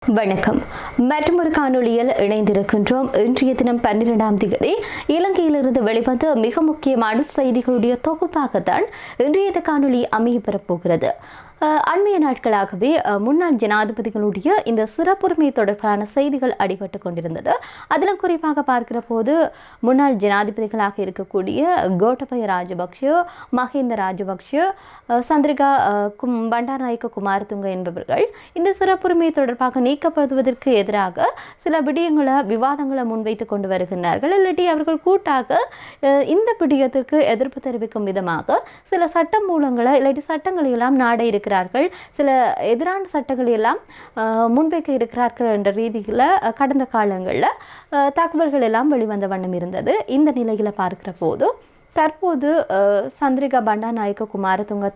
வணக்கம். மற்றொரு காணொளியில் இணைந்திருக்கின்றோம். இன்றைய தினம் 12ஆம் தேதி இலங்கையிலிருந்து வெளிவந்த மிக முக்கியமான செய்திகளுடைய தொகுப்பாகத்தான் இன்றைய காணொளி அமையப்பெறப் போகிறது. அண்மைய நாட்களாகவே முன்னாள் ஜனாதிபதிகளுடைய இந்த சிறப்புரிமை தொடர்பான செய்திகள் அடிபட்டு கொண்டிருந்தது. அதிலும் குறிப்பாக பார்க்கிற போது முன்னாள் ஜனாதிபதிகளாக இருக்கக்கூடிய கோட்டபய ராஜபக்ஷ, மஹிந்த ராஜபக்ஷ, சந்திரிகா பண்டாரநாயக்க குமாரதுங்க என்பவர்கள் இந்த சிறப்புரிமை தொடர்பாக நீக்கப்படுவதற்கு எதிராக சில விவாதங்களை முன்வைத்துக் கொண்டு வருகின்றார்கள். இல்லாட்டி அவர்கள் கூட்டாக இந்த விடயத்திற்கு எதிர்ப்பு தெரிவிக்கும் விதமாக சில சட்ட மூலங்களை இல்லாட்டி சட்டங்களை எல்லாம் நாட இருக்கிறார்கள். சில எதிரான சட்டங்களை எல்லாம் முன்வைக்க இருக்கிறார்கள் என்ற ரீதியில் கடந்த காலங்களில் தகவல்கள் எல்லாம் வெளிவந்த வண்ணம் இருந்தது. இந்த நிலையில் பார்க்கிற போது தற்போது சந்திரிகா பண்டாரநாயக்க குமாரதுங்க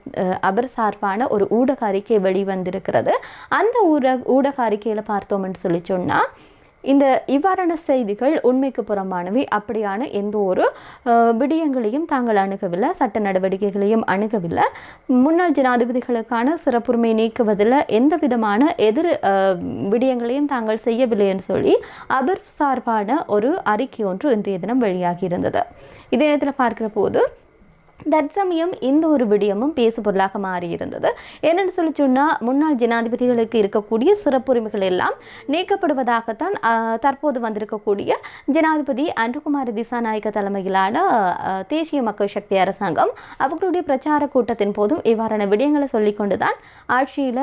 அவர் சார்பான ஒரு ஊடக அறிக்கை வெளிவந்திருக்கிறது. அந்த ஊடக அறிக்கையில் பார்த்தோம்னு சொல்லி சொன்னால் இந்த இவ்வாறான செய்திகள் உண்மைக்கு புறம்பானவை, அப்படியான எந்த ஒரு விடயங்களையும் தாங்கள் அணுகவில்லை, சட்ட நடவடிக்கைகளையும் அணுகவில்லை, முன்னாள் ஜனாதிபதிகளுக்கான சிறப்புரிமை நீக்குவதில் எந்த விதமான எதிர் விடயங்களையும் தாங்கள் செய்யவில்லை என்று சொல்லி அவர் சார்பான ஒரு அறிக்கை ஒன்று இன்றைய தினம் வெளியாகி இருந்தது. இதே நேரத்தில் பார்க்கிற போது தற்சமயம் இந்த ஒரு விடயமும் பேசு பொருளாக மாறியிருந்தது. என்னென்னு சொல்லி சொன்னால் முன்னாள் ஜனாதிபதிகளுக்கு இருக்கக்கூடிய சிறப்புரிமைகள் எல்லாம் நீக்கப்படுவதாகத்தான் தற்போது வந்திருக்கக்கூடிய ஜனாதிபதி அன்ருகுமார் திசாநாயக்க தலைமையிலான தேசிய மக்கள் சக்தி அரசாங்கம் அவர்களுடைய பிரச்சார கூட்டத்தின் போதும் இவ்வாறான விடயங்களை சொல்லிக்கொண்டுதான் ஆட்சியில்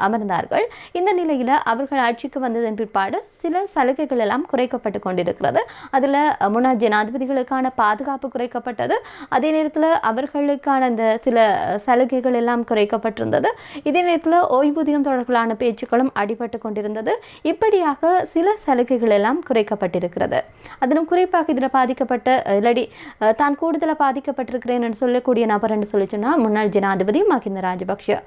அமர்ந்தார்கள். இந்த நிலையில் அவர்கள் ஆட்சிக்கு வந்ததன் பிற்பாடு சில சலுகைகள் எல்லாம் குறைக்கப்பட்டு கொண்டிருக்கிறது. அதில் முன்னாள் ஜனாதிபதிகளுக்கான பாதுகாப்பு குறைக்கப்பட்டது. அதே நேரத்தில் அவர்களுக்கான அந்த சில சலுகைகள் எல்லாம் குறைக்கப்பட்டிருந்தது. இதே நேரத்தில் ஓய்வூதியம் தொடர்பான பேச்சுக்களும் அடிபட்டு கொண்டிருந்தது. இப்படியாக சில சலுகைகள் எல்லாம் குறைக்கப்பட்டிருக்கிறது. அதிலும் குறிப்பாக இதில் பாதிக்கப்பட்ட இல்லாடி தான் கூடுதலாக பாதிக்கப்பட்டிருக்கிறேன் என்று சொல்லக்கூடிய நபர் என்று சொல்லி சொன்னால் முன்னாள் ஜனாதிபதி மஹிந்த ராஜபக்ஷ.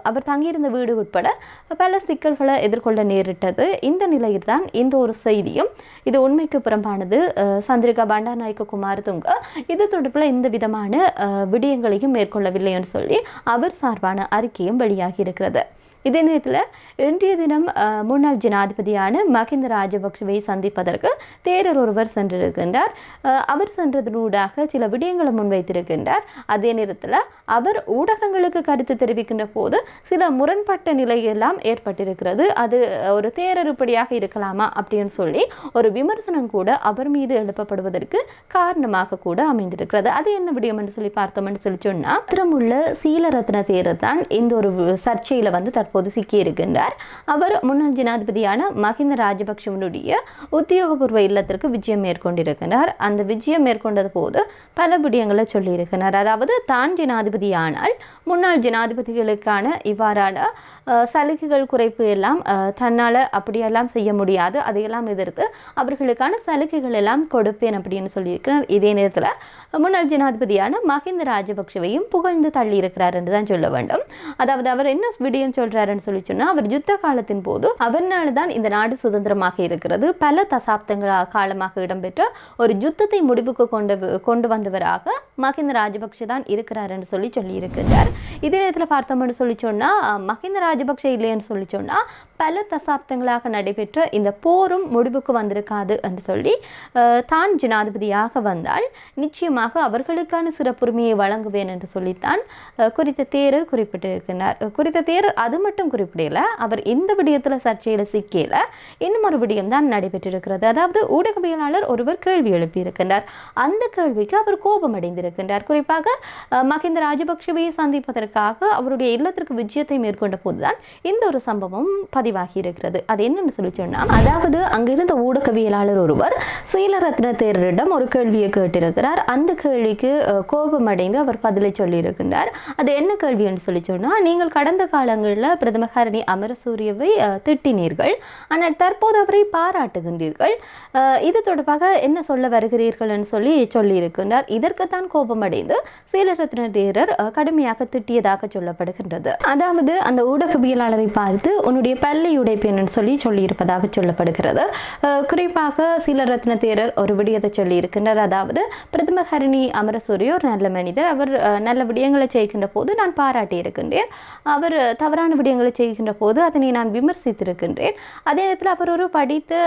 அவர் தங்கியிருந்த வீடு உட்பட பல சிக்கல்களை எதிர்கொள்ள நேரிட்டது. இந்த நிலையில் தான் இந்த ஒரு செய்தியும் இது உண்மைக்கு புறம்பானது, சந்திரிகா பண்டாரநாயக்க குமாரதுங்க இது தொடர்பில் எந்த விதமான விடயங்களையும் மேற்கொள்ளவில்லை என்று சொல்லி அவர் சார்பான அறிக்கையும் வெளியாகி இருக்கிறது. இதே நேரத்தில் இன்றைய தினம் முன்னாள் ஜனாதிபதியான மஹிந்த ராஜபக்ஷவை சந்திப்பதற்கு தேரர் ஒருவர் சென்றிருக்கின்றார். அவர் சென்றதனூடாக சில விடயங்களை முன்வைத்திருக்கின்றார். அதே நேரத்தில் அவர் ஊடகங்களுக்கு கருத்து தெரிவிக்கின்ற போது சில முரண்பட்ட நிலையெல்லாம் ஏற்பட்டிருக்கிறது. அது ஒரு தேரருப்படியாக இருக்கலாமா அப்படின்னு சொல்லி ஒரு விமர்சனம் கூட அவர் மீது எழுப்பப்படுவதற்கு காரணமாக கூட அமைந்திருக்கிறது. அது என்ன விடயம் என்று சொல்லி பார்த்தோம்னு சொல்லி சொன்னால் திறமுள்ள சீலரத்ன தேரர் தான் இந்த ஒரு சர்ச்சையில் வந்து தற்போது சிக்கியிருக்கின்றார். அவர் முன்னாள் ஜனாதிபதியான மஹிந்த ராஜபக்ஷவனுடைய உத்தியோகபூர்வ இல்லத்திற்கு விஜயம் மேற்கொண்டிருக்கிறார். அந்த விஜயம் மேற்கொண்டது போது பல விடயங்களை சொல்லியிருக்கிறார். அதாவது தான் ஜனாதிபதியானால் முன்னாள் ஜனாதிபதிகளுக்கான இவ்வாறான சலுகைகள் குறைப்பு எல்லாம் தன்னால் அப்படியெல்லாம் செய்ய முடியாது, அதையெல்லாம் எதிர்த்து அவர்களுக்கான சலுகைகள் எல்லாம் கொடுப்பேன் அப்படின்னு சொல்லியிருக்கிறார். இதே நேரத்தில் முன்னாள் ஜனாதிபதியான மஹிந்த ராஜபக்ஷவையும் புகழ்ந்து தள்ளி இருக்கிறார் என்று தான் சொல்ல வேண்டும். அதாவது அவர் என்ன விடயம் சொல்றாருன்னு சொல்லி சொன்னால், அவர் யுத்த காலத்தின் போது அவர்னால தான் இந்த நாடு சுதந்திரமாக இருக்கிறது, பல தசாப்தங்கள் காலமாக இடம்பெற்ற ஒரு யுத்தத்தை முடிவுக்கு கொண்டு வந்தவராக மஹிந்த ராஜபக்ஷ தான் இருக்கிறார் என்று சொல்லி இருக்கிறார். இதே நேரத்தில் பார்த்தோம்னு சொல்லி சொன்னால் மஹிந்த ராஜபக்ஷ இல்லைன்னு சொல்லி சொன்னால் பல தசாப்தங்களாக நடைபெற்ற இந்த போரும் முடிவுக்கு வந்திருக்காது என்று சொல்லி தான் ஜனாதிபதியாக வந்தால் நிச்சயமாக அவர்களுக்கான சிறப்புரிமையை வழங்குவேன் என்று சொல்லித்தான் குறித்த தேரர் குறிப்பிட்டிருக்கிறார். குறித்த தேரர் அது மட்டும் குறிப்பிடல, அவர் இந்த விடயத்தில் சர்ச்சையில் சிக்கல இன்னும் ஒரு விடயம் தான் நடைபெற்றிருக்கிறது. அதாவது ஊடகவியலாளர் ஒருவர் கேள்வி எழுப்பியிருக்கின்றார். அந்த கேள்விக்கு அவர் கோபம் அடைந்திருக்கின்றார். குறிப்பாக மஹிந்த ராஜபக்ஷவை சந்திப்பதற்காக அவருடைய இல்லத்திற்கு விஜயத்தை மேற்கொண்ட போதுதான் இந்த ஒரு சம்பவம் பதிவாகி இருக்கிறது. அது என்னன்னு சொல்லி சொன்னால், அதாவது அங்கிருந்த ஊடகவியலாளர் ஒருவர் சீலரத்ன தேரரிடம் ஒரு கேள்வியை கேட்டிருக்கிறார். அந்த கேள்விக்கு கோபம் அடைந்து அவர் பதிலை சொல்லியிருக்கின்றார். அது என்ன கேள்வி என்று சொல்லி சொன்னால், நீங்கள் கடந்த காலங்களில் பிரதமர் ஹரணி அமரசூரியவை திட்டினீர்கள், ஆனால் தற்போது அவரை பாராட்டுகின்றீர்கள், இது தொடர்பாக என்ன சொல்ல வருகிறீர்கள் என்று சொல்லியிருக்கின்றார். இதற்குத்தான் கோபம் அடைந்து சீலரத்ன தேரர் கடுமையாக திட்டியதாக சொல்லப்படுகின்றது. அதாவது அந்த ஊடகவியலாளரை பார்த்து உன்னுடைய பல பல்லை உடைப்பேன் சொல்லியிருப்பதாக சொல்லப்படுகிறது. குறிப்பாக சீலரத்ன தேரர் ஒரு விடயத்தை சொல்லியிருக்கின்றார். அதாவது பிரதமர் ஹரணி அமரசூரிய ஒரு நல்ல மனிதர். அவர் நல்ல விடயங்களை செய்கின்ற போது நான் பாராட்டி இருக்கின்றேன். அவர் தவறான விடயங்களை செய்கின்ற போது அதனை நான் விமர்சித்திருக்கின்றேன். அதே நேரத்தில் அவர் ஒரு படித்த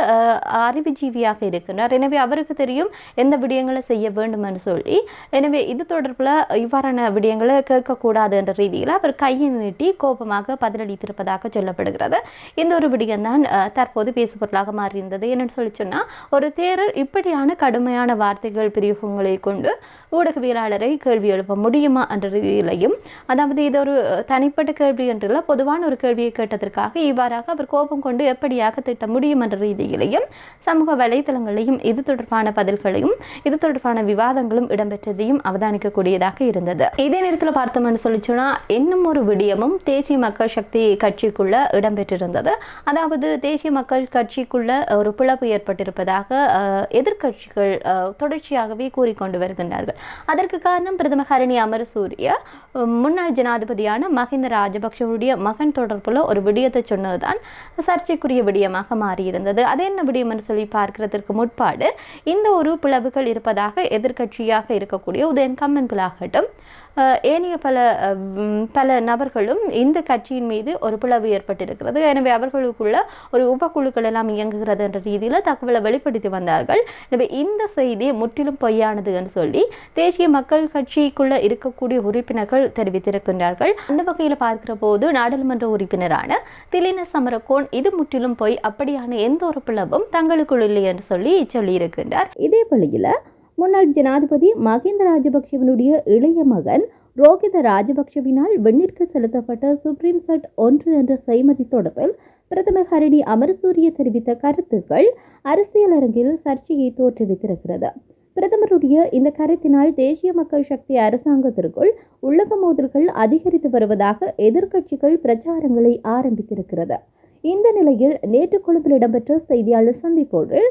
அறிவுஜீவியாக இருக்கின்றார். எனவே அவருக்கு தெரியும் எந்த விடயங்களை செய்ய வேண்டும் என்று சொல்லி. எனவே இது தொடர்பில் இவ்வாறான விடயங்களை கேட்கக்கூடாது என்ற ரீதியில் அவர் கையை நீட்டி கோபமாக பதிலளித்திருப்பதாக சொல்லப்படுகிறது. இந்த ஒரு விடயம்தான் தற்போது பேசுபொருளாக மாறியிருந்தது. என்னென்னு சொல்லி சொன்னால், ஒரு தேரர் இப்படியான கடுமையான வார்த்தைகள் பிரயோகங்களை கொண்டு ஊடகவியலாளரை கேள்வி எழுப்ப முடியுமா என்ற ரீதியிலையும், அதாவது இது ஒரு தனிப்பட்ட கேள்வி என்றில்ல, பொதுவான ஒரு கேள்வியை கேட்டதற்காக இவ்வாறாக அவர் கோபம் கொண்டு எப்படியாக திட்ட முடியும் என்ற ரீதியிலையும் சமூக வலைதளங்களையும் இது தொடர்பான பதில்களையும் இது தொடர்பான விவாதங்களும் இடம்பெற்றதையும் அவதானிக்கக்கூடியதாக இருந்தது. இதே நேரத்தில் பார்த்தோம்னு சொல்லி சொன்னால், இன்னும் ஒரு விடயமும் தேசிய மக்கள் சக்தி கட்சிக்குள்ள இடம்பெற்றிருந்தது. அதாவது தேசிய மக்கள் கட்சிக்குள்ள ஒரு பிளவு ஏற்பட்டிருப்பதாக எதிர்கட்சிகள் தொடர்ச்சியாகவே கூறிக்கொண்டு வருகின்றார்கள். அதற்கு காரணம் பிரதமர் ஹரணி அமரசூரிய முன்னாள் ஜனாதிபதியான மஹிந்த ராஜபக்ஷவுடைய மகன் தொடர்புள்ள ஒரு விடயத்தை சொன்னதுதான் சர்ச்சைக்குரிய விடயமாக மாறியிருந்தது. அது என்ன விடயம் என்று சொல்லி பார்க்கிறதற்கு முற்பாடு இந்த ஒரு பிளவுகள் இருப்பதாக எதிர்கட்சியாக இருக்கக்கூடிய உதயன் கம்மன்பிலாகட்டும் ஏனைய பல நபர்களும் இந்த கட்சியின் மீது ஒரு பிளவு ஏற்பட்டிருக்கிறது. எனவே அவர்களுக்குள்ள ஒரு உபக்குழுக்கள் எல்லாம் இயங்குகிறது என்ற ரீதியில் தகவலை வெளிப்படுத்தி வந்தார்கள். எனவே இந்த செய்தி முற்றிலும் பொய்யானது என்று சொல்லி தேசிய மக்கள் கட்சிக்குள்ள இருக்கக்கூடிய உறுப்பினர்கள் தெரிவித்திருக்கின்றார்கள். அந்த வகையில் பார்க்கிற போது நாடாளுமன்ற உறுப்பினரான திலின சமரகோன் இது முற்றிலும் பொய், அப்படியான எந்த ஒரு பிளவும் தங்களுக்குள் இல்லை என்று சொல்லியிருக்கின்றார். இதே வழியில் முன்னாள் ஜனாதிபதி மஹிந்த ராஜபக்ஷவினுடைய இளைய மகன் ரோஹித ராஜபக்ஷவினால் வெண்ணிற்கு செலுத்தப்பட்ட சுப்ரீம் சட் 1 என்ற செய்மதி தொடர்பில் பிரதமர் ஹரணி அமரசூரிய தெரிவித்த கருத்துக்கள் அரசியல் அரங்கில் சர்ச்சையை தோற்றுவித்திருக்கிறது. பிரதமருடைய இந்த கருத்தினால் தேசிய மக்கள் சக்தி அரசாங்கத்திற்குள் உள்ளக மோதல்கள் அதிகரித்து வருவதாக எதிர்க்கட்சிகள் பிரச்சாரங்களை ஆரம்பித்திருக்கிறது. இந்த நிலையில் நேற்று கொழும்பில் இடம்பெற்ற செய்தியாளர் சந்திப்போடு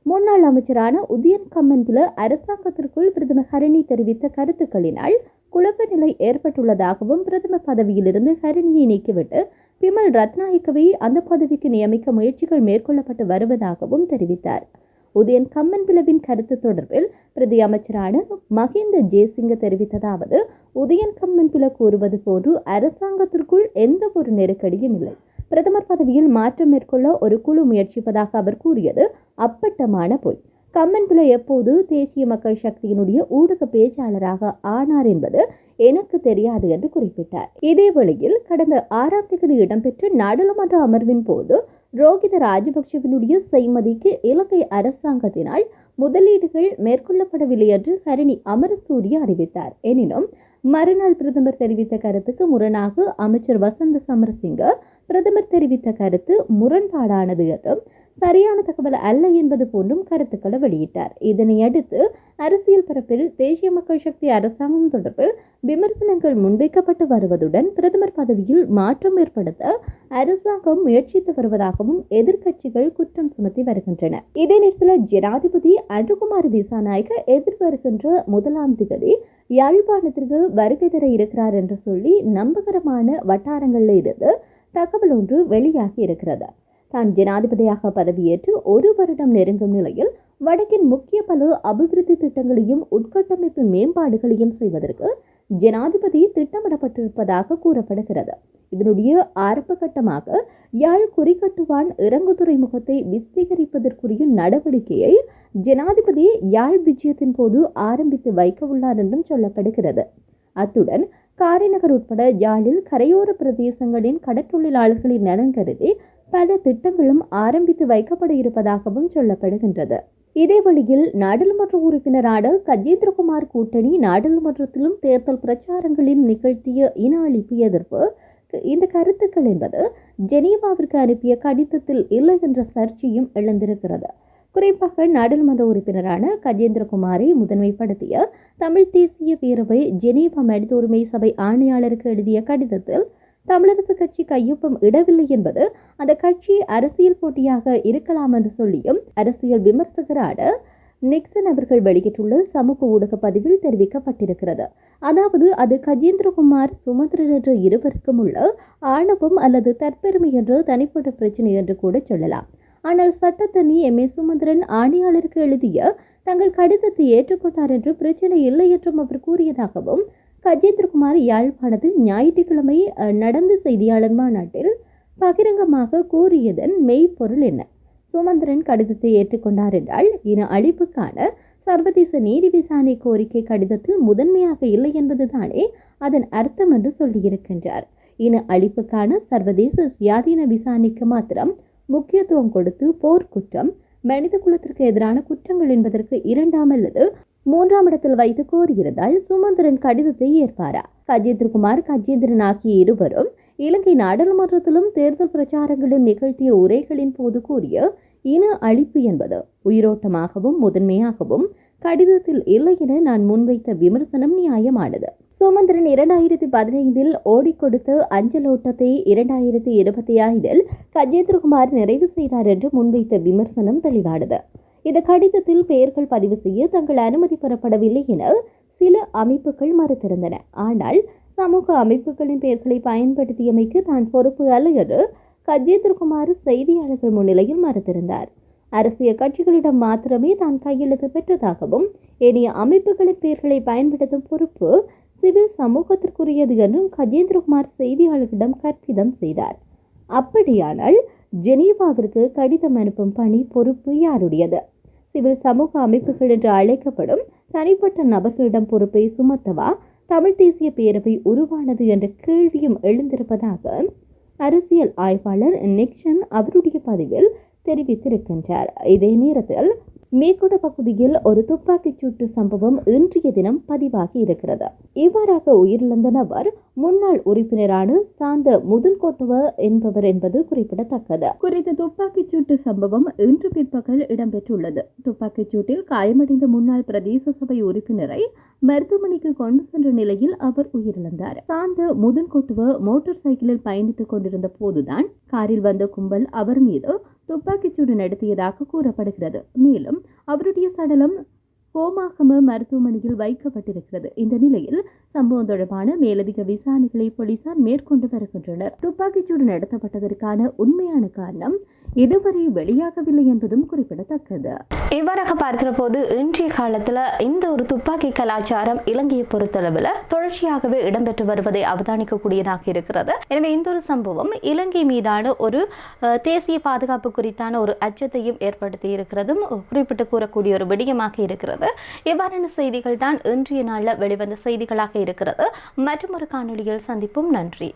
முன்னாள் அமைச்சரான உதயன் கம்மன்பில அரசாங்கத்திற்குள் பிரதமர் ஹரணி தெரிவித்த கருத்துக்களினால் குழப்ப நிலை ஏற்பட்டுள்ளதாகவும், பிரதமர் பதவியிலிருந்து ஹரணியை நீக்கிவிட்டு பிமல் ரத்நாயக்கவை அந்த பதவிக்கு நியமிக்க முயற்சிகள் மேற்கொள்ளப்பட்டு வருவதாகவும் தெரிவித்தார். உதயன் கம்மன்பிலவின் கருத்து தொடர்பில் பிரதி அமைச்சரான மஹிந்த ஜேசிங்க தெரிவித்ததாவது, உதயன் கம்மன்பில கூறுவது போன்று அரசாங்கத்திற்குள் எந்த ஒரு நெருக்கடியும் இல்லை. பிரதமர் பதவியில் மாற்றம் மேற்கொள்ள ஒரு குழு முயற்சிப்பதாக அவர் கூறியது அப்பட்டமான பொய். கம்மன்பில எப்போது தேசிய மக்கள் சக்தியினுடைய ஊடக பேச்சாளராக ஆனார் என்பது எனக்கு தெரியாது என்று குறிப்பிட்டார். இதே வேளையில் கடந்த 6ஆம் தேதி இடம்பெற்ற நாடாளுமன்ற அமர்வின் போது ரோஹித ராஜபக்ஷவினுடைய செய்மதிக்கு இலங்கை அரசாங்கத்தினால் முதலீடுகள் மேற்கொள்ளப்படவில்லை என்று ஹரணி அமரசூரிய அறிவித்தார். எனினும் மறுநாள் பிரதமர் தெரிவித்த கருத்துக்கு முரணாக அமைச்சர் வசந்த சமரசிங்க பிரதமர் தெரிவித்த கருத்து முரண்பாடானது என்றும் சரியான தகவல் அல்ல என்பது போன்றும் கருத்துக்களை வெளியிட்டார். இதனை அடுத்து அரசியல் பரப்பில் தேசிய மக்கள் சக்தி அரசாங்கம் தொடர்பில் விமர்சனங்கள் முன்வைக்கப்பட்டு வருவதுடன் பிரதமர் பதவியில் மாற்றம் ஏற்படுத்த அரசாங்கம் முயற்சித்து வருவதாகவும் எதிர்க்கட்சிகள் குற்றம் சுமத்தி வருகின்றன. இதே நேரத்தில் ஜனாதிபதி அன்றுகுமார் திசாநாயக்க எதிர்வருகின்ற 1ஆம் தேதி யாழ்ப்பாணத்திற்கு வருகை தர இருக்கிறார் என்று சொல்லி நம்பகரமான வட்டாரங்களில் இருந்து தகவல் ஒன்று வெளியாகி இருக்கிறது. தான் ஜனாதிபதியாக பதவியேற்று 1 வருடம் நெருங்கும் நிலையில் வடக்கின் முக்கிய பல அபிவிருத்தி திட்டங்களையும் உட்கட்டமைப்பு மேம்பாடுகளையும் செய்வதற்கு ஜனாதிபதி திட்டமிடப்பட்டிருப்பதாக கூறப்படுகிறது. இதனுடைய ஆரம்ப கட்டமாக யாழ் குறிக்கட்டுவான் இறங்கு துறைமுகத்தை விஸ்தீகரிப்பதற்குரிய நடவடிக்கையை ஜனாதிபதி யாழ் விஜயத்தின் போது ஆரம்பித்து வைக்க உள்ளார் என்றும் சொல்லப்படுகிறது. அத்துடன் காரைநகர் உட்பட யாழில் கரையோர பிரதேசங்களின் கடற்றொழிலாளர்களின் நலன் கருதி பல திட்டங்களும் ஆரம்பித்து வைக்கப்பட இருப்பதாகவும் சொல்லப்படுகின்றது. இதே வழியில் நாடாளுமன்ற உறுப்பினரான கஜேந்திரகுமார் கூட்டணி நாடாளுமன்றத்திலும் தேர்தல் பிரச்சாரங்களில் நிகழ்த்திய இன அழிப்பு எதிர்ப்பு இந்த கருத்துக்கள் என்பது ஜெனீவாவிற்கு அனுப்பிய கடிதத்தில் இல்லை என்ற சர்ச்சையும் எழுந்திருக்கிறது. குறிப்பாக நாடாளுமன்ற உறுப்பினரான கஜேந்திரகுமாரை முதன்மைப்படுத்திய தமிழ் தேசிய பேரவை ஜெனீவா மனித உரிமை சபை ஆணையாளருக்கு எழுதிய கடிதத்தில் தமிழரசு கட்சி கையொப்பம் இடவில்லை என்பது அந்த கட்சி அரசியல் போட்டியாக இருக்கலாம் என்று சொல்லியும் அரசியல் விமர்சகரான நிக்சன் அவர்கள் வெளியிட்டுள்ள சமூக ஊடக பதிவில் தெரிவிக்கப்பட்டிருக்கிறது. அதாவது அது கஜேந்திரகுமார் சுமந்திரன் என்ற இருவருக்கும் உள்ள ஆணவம் அல்லது தற்பெருமை என்ற தனிப்பட்ட பிரச்சனை என்று கூட சொல்லலாம். ஆனால் சட்டத்தண்ணி எம் ஏ சுமந்திரன் ஆணையாளருக்கு எழுதிய தங்கள் கடிதத்தை ஏற்றுக்கொண்டார் என்று பிரச்சனை இல்லை என்றும் அவர் கூறியதாகவும் கஜேந்திரகுமார் யாழ்ப்பாணத்தில் ஞாயிற்றுக்கிழமை நடந்த செய்தியாளர் மாநாட்டில் பகிரங்கமாக கூறியதன் மெய்ப்பொருள் என்ன? சுமந்திரன் கடிதத்தை ஏற்றுக்கொண்டார் என்றால் இன அழிப்புக்கான சர்வதேச நீதி விசாரணை கோரிக்கை கடிதத்தில் முதன்மையாக இல்லை என்பதுதானே அதன் அர்த்தம் என்று சொல்லியிருக்கின்றார். இன அழிப்புக்கான சர்வதேச சுயாதீன விசாரணைக்கு மாத்திரம் முக்கியத்துவம் கொடுத்து போர்க்குற்றம், மனித குலத்திற்கு எதிரான குற்றங்கள் என்பதற்கு 2ஆம் அல்லது 3ஆம் இடத்தில் வைத்து கோரியிருந்தால் சுமந்திரன் கடிதத்தை ஏற்பாரா? கஜேந்திரகுமார், கஜேந்திரன் ஆகிய இருவரும் இலங்கை நாடாளுமன்றத்திலும் தேர்தல் பிரச்சாரங்களில் நிகழ்த்திய உரைகளின் போது கூறிய இன அழிப்பு என்பது உயிரோட்டமாகவும் முதன்மையாகவும் கடிதத்தில் இல்லை என நான் முன்வைத்த விமர்சனம் நியாயமானது. சுமந்திரன் 2015 ஓடிக்கொடுத்த அஞ்சலோட்டத்தை 2025 கஜேந்திரகுமார் நிறைவு செய்தார் என்று முன்வைத்த விமர்சனம் தெளிவானது. இந்த கடிதத்தில் பெயர்கள் பதிவு செய்ய தங்கள் அனுமதி பெறப்படவில்லை என சில அமைப்புகள் மறுத்திருந்தன. ஆனால் சமூக அமைப்புகளின் பெயர்களை பயன்படுத்தியமைக்கு தான் பொறுப்பு அல்ல என்று கஜேந்திரகுமார் செய்தியாளர்கள் முன்னிலையில் மறுத்திருந்தார். அரசியல் கட்சிகளிடம் மாத்திரமே தான் கையெழுத்து பெற்றதாகவும் ஏனைய அமைப்புகளின் பெயர்களை பயன்படுத்தும் பொறுப்பு சிவில் சமூகத்திற்குரியது என்றும் கஜேந்திரகுமார் செய்தியாளர்களிடம் கற்பிதம் செய்தார். அப்படியானால் ஜெனீவாவிற்கு கடிதம் அனுப்பும் பணி பொறுப்பு யாருடையது? சிவில் சமூக அமைப்புகள் என்று அழைக்கப்படும் தனிப்பட்ட நபர்களிடம் பொறுப்பை சுமத்தவா தமிழ் தேசிய பேரவை உருவானது என்ற கேள்வியும் எழுந்திருப்பதாக அரசியல் ஆய்வாளர் நிக்சன் அவருடைய பதிவில் தெரிவித்திருக்கின்றார். இதே நேரத்தில் மேற்கொண்ட பகுதியில் ஒரு துப்பாக்கிச் சூட்டு சம்பவம் இன்றைய தினம் பதிவாகி இருக்கிறது. இவ்வாறாக உயிரிழந்த நபர் முன்னாள் உறுப்பினரான சாந்த முதுன்கோட்டுவ என்பவர் என்பது குறிப்பிடத்தக்கது. குறித்த துப்பாக்கிச் சூட்டு சம்பவம் இன்று பிற்பகல் இடம்பெற்றுள்ளது. துப்பாக்கிச் சூட்டில் காயமடைந்த முன்னாள் பிரதேச சபை உறுப்பினரை மருத்துவமனைக்கு கொண்டு சென்ற நிலையில் அவர் உயிரிழந்தார். சாந்த முதுன்கோட்டுவ மோட்டார் சைக்கிளில் பயணித்துக் கொண்டிருந்த போதுதான் காரில் வந்த கும்பல் அவர் மீது துப்பாக்கிச்சூடு நடத்தியதாக கூறப்படுகிறது. மேலும் அவருடைய சடலம் கோமாகம மருத்துவமனையில் வைக்கப்பட்டிருக்கிறது. இந்த நிலையில் சம்பவம் தொடர்பான மேலதிக விசாரணைகளை போலீசார் மேற்கொண்டு வருகின்றனர். துப்பாக்கிச்சூடு நடத்தப்பட்டதற்கான உண்மையான காரணம் இதுவரை வெளியாகவில்லை என்பதும் குறிப்பிடத்தக்கது. இவ்வாறாக பார்க்கிற போது இன்றைய காலத்துல இந்த ஒரு துப்பாக்கி கலாச்சாரம் இலங்கையை பொறுத்தளவில் தொடர்ச்சியாகவே இடம்பெற்று வருவதை அவதானிக்கக்கூடியதாக இருக்கிறது. எனவே இந்த ஒரு சம்பவம் இலங்கை மீதான ஒரு தேசிய பாதுகாப்பு குறித்தான ஒரு அச்சத்தையும் ஏற்படுத்தி இருக்கிறதும் குறிப்பிட்டு கூறக்கூடிய ஒரு விடயமாக இருக்கிறது. இவ்வாறான செய்திகள் தான் இன்றைய நாளில் வெளிவந்த செய்திகளாக இருக்கிறது. மற்றும் ஒரு காணொலியில் சந்திப்போம். நன்றி.